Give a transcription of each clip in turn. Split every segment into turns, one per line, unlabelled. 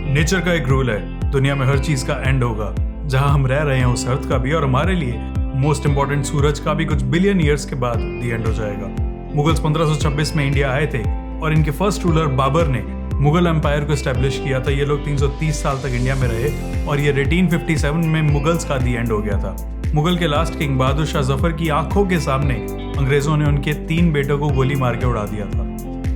Nature का एक rule है, दुनिया में हर चीज का एंड होगा। जहां हम रह रहे हैं उस अर्थ का भी, और हमारे लिए मोस्ट इंपॉर्टेंट सूरज का भी कुछ बिलियन ईयर्स के बाद दी एंड हो जाएगा। मुगल्स 1526 में इंडिया आए थे और इनके फर्स्ट रूलर बाबर ने मुगल एम्पायर को एस्टेब्लिश किया था। ये लोग 330 साल तक इंडिया में रहे और ये 1857 में मुगल्स का दी एंड हो गया था। मुगल के लास्ट किंग बहादुर शाह जफर की आंखों के सामने अंग्रेजों ने उनके 3 बेटों को गोली मार के उड़ा दिया था।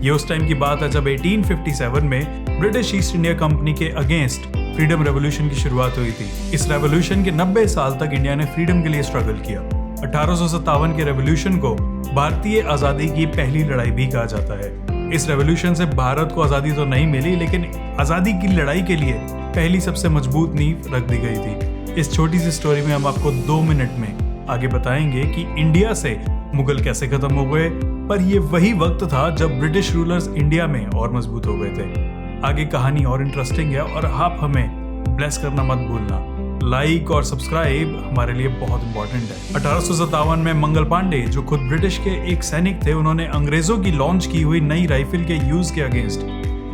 ये उस टाइम की बात है जब 1857 में ब्रिटिश ईस्ट इंडिया कंपनी के अगेंस्ट फ्रीडम रेवोल्यूशन की शुरुआत हुई थी। इस रेवोल्यूशन के 90 साल तक इंडिया ने फ्रीडम के लिए स्ट्रगल किया। 1857 के रेवोल्यूशन को भारतीय आजादी की पहली लड़ाई भी कहा जाता है। इस रेवोल्यूशन से भारत को आजादी तो नहीं मिली, लेकिन आजादी की लड़ाई के लिए पहली सबसे मजबूत नींव रख दी गई थी। इस छोटी सी स्टोरी में हम आपको 2 मिनट में आगे बताएंगे कि इंडिया से मुगल कैसे खत्म हो गए, पर यह वही वक्त था जब ब्रिटिश रूलर्स इंडिया में और मजबूत हो गए थे। आगे कहानी और इंटरेस्टिंग है और आप हमें ब्लेस करना मत भूलना। लाइक और सब्सक्राइब हमारे लिए बहुत इंपॉर्टेंट है। 1857 में मंगल पांडे, जो खुद ब्रिटिश के एक सैनिक थे, उन्होंने अंग्रेजों की लॉन्च की हुई नई राइफल के यूज के अगेंस्ट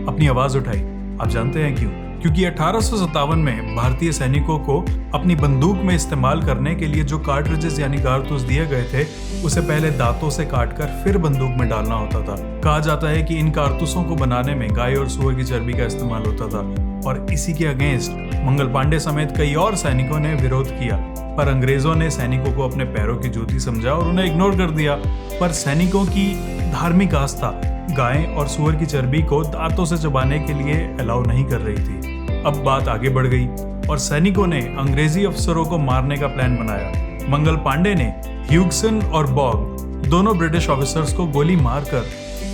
अपनी आवाज उठाई। आप जानते हैं क्यों? क्योंकि 1857 में भारतीय सैनिकों को अपनी बंदूक में इस्तेमाल करने के लिए जो कार्ट्रिजेस यानी कारतूस दिए गए थे, उसे पहले दांतों से काटकर फिर बंदूक में डालना होता था। कहा जाता है कि इन कारतूसों को बनाने में गाय और सूअर की चर्बी का इस्तेमाल होता था, और इसी के अगेंस्ट मंगल पांडे समेत कई और सैनिकों ने विरोध किया। पर अंग्रेजों ने सैनिकों को अपने पैरों की जूती समझा और उन्हें इग्नोर कर दिया। पर सैनिकों की धार्मिक आस्था गाय और सूअर की चर्बी को दांतों से चबाने के लिए अलाउ नहीं कर रही थी। अब बात आगे बढ़ गई और सैनिकों ने अंग्रेजी अफसरों को मारने का प्लान बनाया। मंगल पांडे ने ह्यूगसन और बॉग दोनों ब्रिटिश ऑफिसर्स को गोली मारकर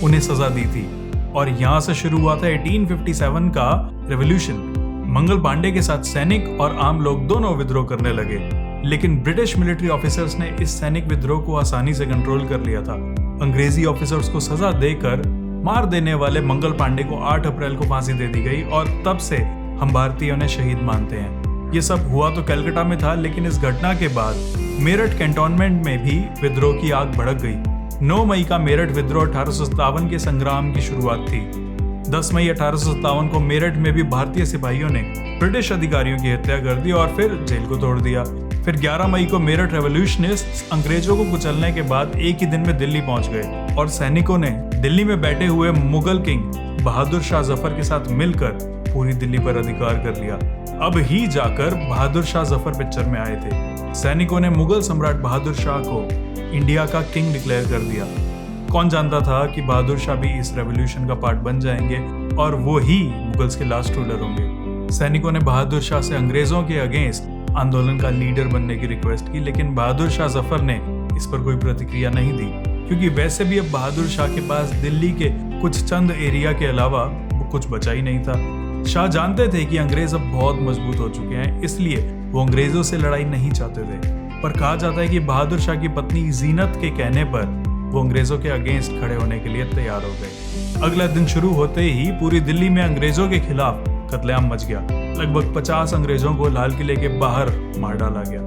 उन्हें सजा दी थी, और यहाँ से शुरू हुआ था 1857 का रेवोल्यूशन। मंगल पांडे के साथ सैनिक और आम लोग दोनों विद्रोह करने लगे, लेकिन ब्रिटिश मिलिट्री ऑफिसर्स ने इस सैनिक विद्रोह को आसानी से कंट्रोल कर लिया था। अंग्रेजी ऑफिसर्स को सजा देकर मार देने वाले मंगल पांडे को 8 अप्रैल को फांसी दे दी गई, और तब से हम भारतीयों ने शहीद मानते हैं। ये सब हुआ तो कलकत्ता में था, लेकिन इस घटना के बाद मेरठ कैंटोनमेंट में भी विद्रोह की आग भड़क गई। 9 मई का मेरठ विद्रोह 1857 के संग्राम की शुरुआत थी। 10 मई 1857 को मेरठ में भी भारतीय सिपाहियों ने ब्रिटिश अधिकारियों की हत्या कर दी और फिर जेल को तोड़ दिया। फिर 11 मई को मेरठ रेवोल्यूशनिस्ट अंग्रेजों को कुचलने के बाद एक ही दिन में दिल्ली पहुंच गए, और सैनिकों ने दिल्ली में बैठे हुए मुगल किंग बहादुर शाह जफर के साथ मिलकर पूरी दिल्ली पर अधिकार कर लिया। अब ही जाकर बहादुर शाह जफर पिक्चर में आए थे। सैनिकों ने मुगल सम्राट बहादुर शाह को इंडिया का किंग डिक्लेयर कर दिया। कौन जानता था कि बहादुर शाह भी इस रेवोल्यूशन का पार्ट बन जाएंगे और वो ही मुगल्स के लास्ट रूलर होंगे। सैनिकों ने बहादुर शाह से अंग्रेजों के अगेंस्ट आंदोलन का लीडर बनने की रिक्वेस्ट की, लेकिन बहादुर शाह जफर ने इस पर कोई प्रतिक्रिया नहीं दी, क्योंकि वैसे भी अब बहादुर शाह के पास दिल्ली के कुछ चंद एरिया के अलावा कुछ बचा ही नहीं था। शाह जानते थे कि अंग्रेज अब बहुत मजबूत हो चुके हैं, इसलिए वो अंग्रेजों से लड़ाई नहीं चाहते थे। पर कहा जाता है कि बहादुर शाह की पत्नी जीनत के कहने पर वो अंग्रेजों के अगेंस्ट खड़े होने के लिए तैयार हो गए। अगला दिन शुरू होते ही पूरी दिल्ली में अंग्रेजों के खिलाफ कत्लेआम मच गया। लगभग 50 अंग्रेजों को लाल किले के बाहर मार डाला गया।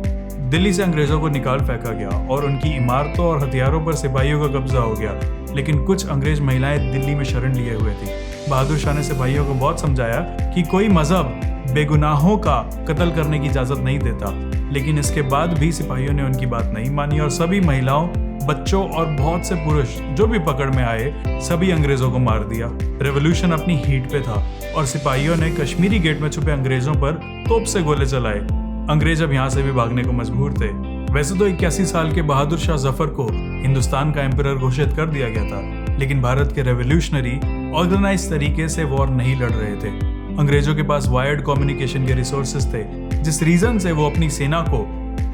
दिल्ली से अंग्रेजों को निकाल फेंका गया और उनकी इमारतों और हथियारों पर सिपाहियों का कब्जा हो गया। लेकिन कुछ अंग्रेज महिलाएं दिल्ली में शरण लिए हुए थी। बहादुर शाह ने सिपाहियों को बहुत समझाया कि कोई मजहब बेगुनाहों का कत्ल करने की इजाजत नहीं देता, लेकिन इसके बाद भी सिपाहियों ने उनकी बात नहीं मानी और सभी महिलाओं, बच्चों और बहुत से पुरुष जो भी पकड़ में आए, सभी अंग्रेजों को मार दिया। रेवोल्यूशन अपनी हीट पे था और सिपाहियों ने कश्मीरी गेट में छुपे अंग्रेजों पर तोप से गोले चलाए। अंग्रेज अब यहाँ से भी भागने को मजबूर थे। वैसे तो 81 साल के बहादुर शाह जफर को हिंदुस्तान का एम्परर घोषित कर दिया गया था, लेकिन भारत के रेवोल्यूशनरी ऑर्गेनाइज तरीके से वॉर नहीं लड़ रहे थे। अंग्रेजों के पास वायर्ड कम्युनिकेशन के रिसोर्सेज थे, जिस रीजन से वो अपनी सेना को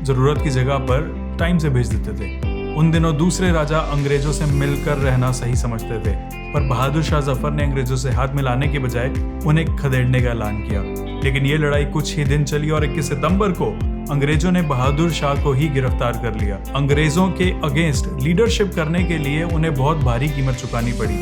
जरूरत की जगह पर टाइम से भेज देते थे। उन दिनों दूसरे राजा अंग्रेजों से मिलकर रहना सही समझते थे, पर बहादुर शाह जफर ने अंग्रेजों से हाथ मिलाने के बजाय उन्हें खदेड़ने का ऐलान किया। लेकिन ये लड़ाई कुछ ही दिन चली और 21 सितंबर को अंग्रेजों ने बहादुर शाह को ही गिरफ्तार कर लिया। अंग्रेजों के अगेंस्ट लीडरशिप करने के लिए उन्हें बहुत भारी कीमत चुकानी पड़ी।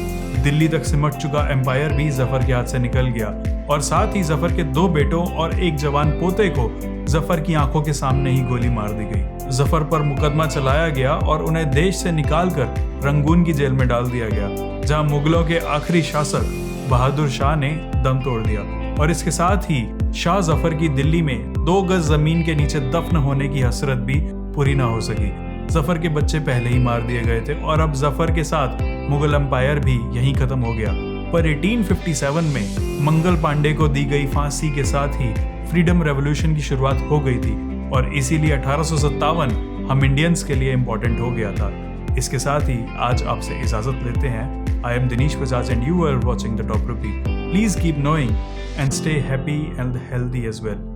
दिल्ली तक सिमट चुका एम्पायर भी जफर के हाथ से निकल गया, और साथ ही जफर के 2 बेटों और एक जवान पोते को जफर की आंखों के सामने ही गोली मार दी गई। जफर पर मुकदमा चलाया गया और उन्हें देश से निकालकर रंगून की जेल में डाल दिया गया, जहां मुगलों के आखिरी शासक बहादुर शाह ने दम तोड़ दिया। और इसके साथ ही शाह जफर की दिल्ली में 2 गज जमीन के नीचे दफन होने की हसरत भी पूरी ना हो सकी। जफर के बच्चे पहले ही मार दिए गए थे और अब जफर के साथ मुगल एम्पायर भी यहीं खत्म हो गया। पर 1857 में मंगल पांडे को दी गई फांसी के साथ ही फ्रीडम रेवोल्यूशन की शुरुआत हो गई थी और इसीलिए 1857 हम इंडियंस के लिए इम्पोर्टेंट हो गया था। इसके साथ ही आज आपसे इजाजत लेते हैं। I am Dinesh Bajaj and you are watching the top rupee. Please keep knowing and stay happy and healthy as well.